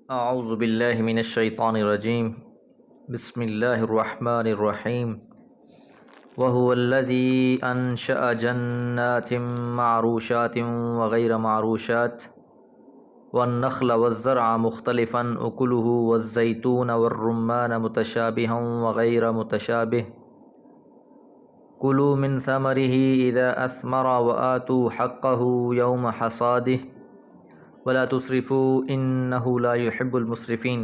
اعوذ باللہ من الشیطان الرجیم بسم اللہ الرحمن الرحیم وهو الذی انشأ جنات معروشات وغیر معروشات والنخل والزرع مختلفا اکلہ والزیتون والرمان متشابہا وغیر متشابہ کلوا من ثمرہ اذا اثمر وآتوا حقہ یوم حصادہ ولا تسرفوا انہ لا يحب المسرفین۔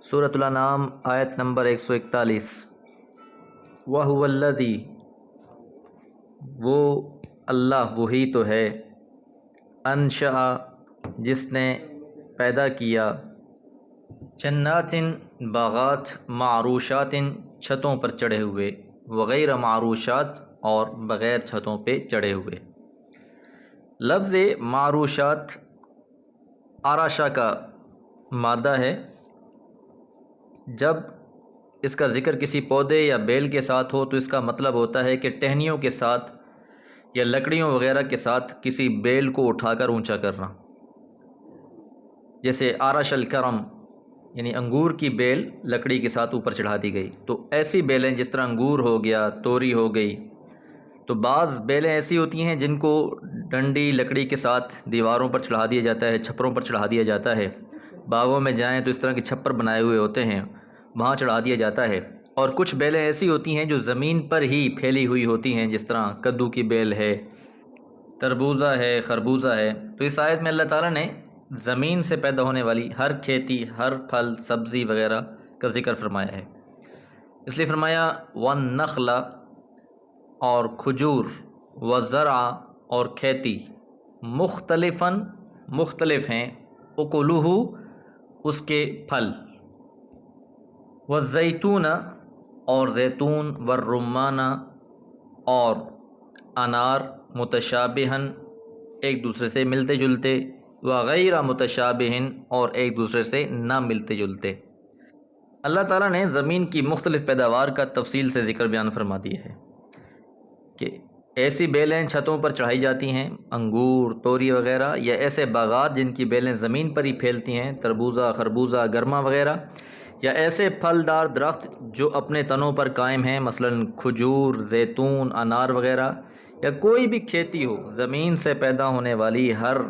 سورۃ الانعام آیت نمبر 141۔ وَهُوَ الَّذِي، وہ اللہ وہی تو ہے، انشأ جس نے پیدا کیا، جنات باغات، معروشات چھتوں پر چڑھے ہوئے، وغیر معروشات اور بغیر چھتوں پہ چڑھے ہوئے۔ لفظ معروشات آراشا کا مادہ ہے۔ جب اس کا ذکر کسی پودے یا بیل کے ساتھ ہو تو اس کا مطلب ہوتا ہے کہ ٹہنیوں کے ساتھ یا لکڑیوں وغیرہ کے ساتھ کسی بیل کو اٹھا کر اونچا کرنا، جیسے آرش الکرم یعنی انگور کی بیل لکڑی کے ساتھ اوپر چڑھا دی گئی۔ تو ایسی بیلیں جس طرح انگور ہو گیا، توری ہو گئی، تو بعض بیلیں ایسی ہوتی ہیں جن کو ڈنڈی لکڑی کے ساتھ دیواروں پر چڑھا دیا جاتا ہے، چھپروں پر چڑھا دیا جاتا ہے۔ باغوں میں جائیں تو اس طرح کے چھپر بنائے ہوئے ہوتے ہیں، وہاں چڑھا دیا جاتا ہے۔ اور کچھ بیلیں ایسی ہوتی ہیں جو زمین پر ہی پھیلی ہوئی ہوتی ہیں، جس طرح کدو کی بیل ہے، تربوزہ ہے، خربوزہ ہے۔ تو اس آیت میں اللہ تعالیٰ نے زمین سے پیدا ہونے والی ہر کھیتی، ہر پھل، سبزی وغیرہ کا ذکر فرمایا ہے۔ اس لیے فرمایا وَالنَّخْلَ، اور کھجور، وَالزَّرْعَ، اور کھیتی، مختلفاً مختلف ہیں، اکلہ اس کے پھل، والزیتون اور زیتون، والرمان اور انار، متشابہن ایک دوسرے سے ملتے جلتے، وغیر متشابہن اور ایک دوسرے سے نہ ملتے جلتے۔ اللہ تعالیٰ نے زمین کی مختلف پیداوار کا تفصیل سے ذکر بیان فرما دیا ہے کہ ایسی بیلیں چھتوں پر چڑھائی جاتی ہیں، انگور، توری وغیرہ، یا ایسے باغات جن کی بیلیں زمین پر ہی پھیلتی ہیں، تربوزہ، خربوزہ، گرما وغیرہ، یا ایسے پھلدار درخت جو اپنے تنوں پر قائم ہیں، مثلا کھجور، زیتون، انار وغیرہ، یا کوئی بھی کھیتی ہو، زمین سے پیدا ہونے والی ہر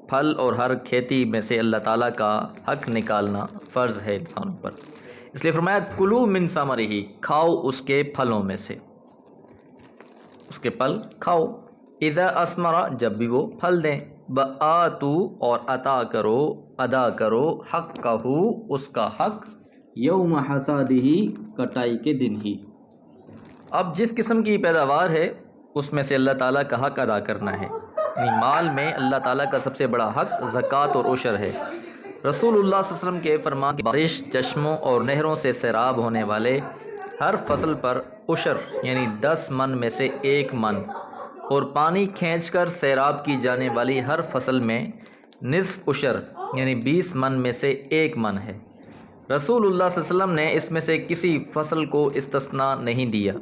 پھل اور ہر کھیتی میں سے اللہ تعالیٰ کا حق نکالنا فرض ہے انسانوں پر۔ اس لیے فرمایا کلوا من ثمرہ، کھاؤ اس کے پھلوں میں سے، اس کے پھل کھاؤ، اذا اثمر جب بھی وہ پھل دیں، وآتوا اور عطا کرو، ادا کرو، حقہ اس کا حق، یوم حصادہ کٹائی کے دن ہی۔ اب جس قسم کی پیداوار ہے اس میں سے اللہ تعالیٰ کا حق ادا کرنا ہے۔ یعنی مال میں اللہ تعالیٰ کا سب سے بڑا حق زکوٰۃ اور عشر ہے۔ رسول اللہ صلی اللہ علیہ وسلم کے فرمان کی بارش، چشموں اور نہروں سے سیراب ہونے والے ہر فصل پر عشر یعنی 10 من میں سے 1 من، اور پانی کھینچ کر سیراب کی جانے والی ہر فصل میں نصف عشر یعنی 20 من میں سے 1 من ہے۔ رسول اللہ صلی اللہ علیہ وسلم نے اس میں سے کسی فصل کو استثناء نہیں دیا۔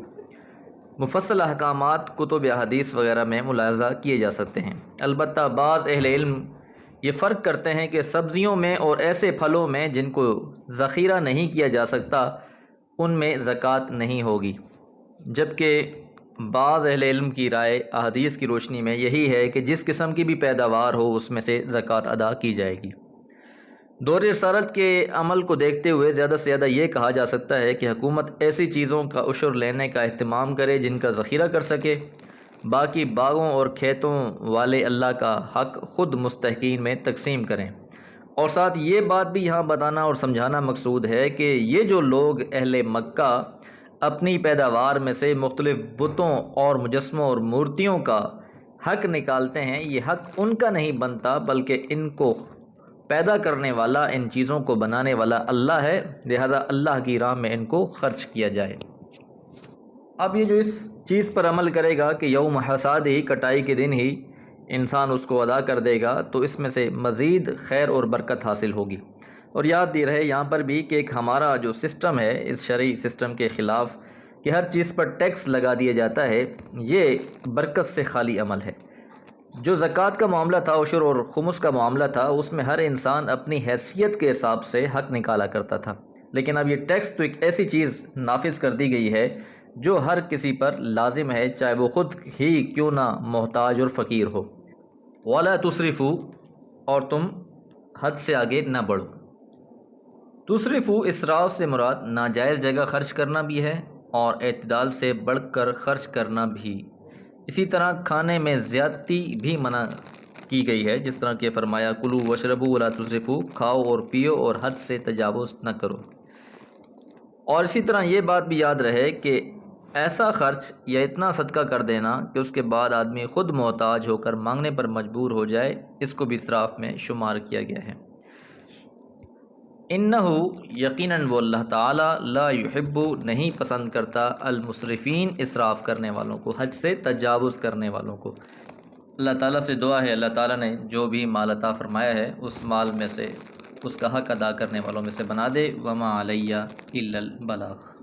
مفصل احکامات کتب احادیث وغیرہ میں ملاحظہ کیے جا سکتے ہیں۔ البتہ بعض اہل علم یہ فرق کرتے ہیں کہ سبزیوں میں اور ایسے پھلوں میں جن کو ذخیرہ نہیں کیا جا سکتا ان میں زکوٰۃ نہیں ہوگی، جبکہ بعض اہل علم کی رائے احادیث کی روشنی میں یہی ہے کہ جس قسم کی بھی پیداوار ہو اس میں سے زکوٰۃ ادا کی جائے گی۔ دور رسالت کے عمل کو دیکھتے ہوئے زیادہ سے زیادہ یہ کہا جا سکتا ہے کہ حکومت ایسی چیزوں کا عشر لینے کا اہتمام کرے جن کا ذخیرہ کر سکے، باقی باغوں اور کھیتوں والے اللہ کا حق خود مستحقین میں تقسیم کریں۔ اور ساتھ یہ بات بھی یہاں بتانا اور سمجھانا مقصود ہے کہ یہ جو لوگ اہل مکہ اپنی پیداوار میں سے مختلف بتوں اور مجسموں اور مورتیوں کا حق نکالتے ہیں، یہ حق ان کا نہیں بنتا بلکہ ان کو پیدا کرنے والا، ان چیزوں کو بنانے والا اللہ ہے، لہذا اللہ کی راہ میں ان کو خرچ کیا جائے۔ اب یہ جو اس چیز پر عمل کرے گا کہ یوم حصاد ہی کٹائی کے دن ہی انسان اس کو ادا کر دے گا، تو اس میں سے مزید خیر اور برکت حاصل ہوگی۔ اور یاد دی رہے یہاں پر بھی کہ ایک ہمارا جو سسٹم ہے اس شرعی سسٹم کے خلاف کہ ہر چیز پر ٹیکس لگا دیا جاتا ہے، یہ برکت سے خالی عمل ہے۔ جو زکوٰۃ کا معاملہ تھا، عشر اور خمس کا معاملہ تھا، اس میں ہر انسان اپنی حیثیت کے حساب سے حق نکالا کرتا تھا، لیکن اب یہ ٹیکس تو ایک ایسی چیز نافذ کر دی گئی ہے جو ہر کسی پر لازم ہے، چاہے وہ خود ہی کیوں نہ محتاج اور فقیر ہو۔ وَلَا تُسْرِفُوا، اور تم حد سے آگے نہ بڑھو۔ تُسْرِفُوا، اسراف سے مراد ناجائز جگہ خرچ کرنا بھی ہے اور اعتدال سے بڑھ کر خرچ کرنا بھی۔ اسی طرح کھانے میں زیادتی بھی منع کی گئی ہے، جس طرح کہ فرمایا کُلُوا وَاشْرَبُوا وَلَا تُسْرِفُوا، کھاؤ اور پیو اور حد سے تجاوز نہ کرو۔ اور اسی طرح یہ بات بھی یاد رہے کہ ایسا خرچ یا اتنا صدقہ کر دینا کہ اس کے بعد آدمی خود محتاج ہو کر مانگنے پر مجبور ہو جائے، اس کو بھی اسراف میں شمار کیا گیا ہے۔ انہو، یقیناً وہ اللہ تعالیٰ، لا یحب، نہیں پسند کرتا، المسرفین، اسراف کرنے والوں کو، حد سے تجاوز کرنے والوں کو۔ اللہ تعالیٰ سے دعا ہے اللہ تعالیٰ نے جو بھی مال عطا فرمایا ہے اس مال میں سے اس کا حق ادا کرنے والوں میں سے بنا دے۔ وما علیہ الا البلاغ۔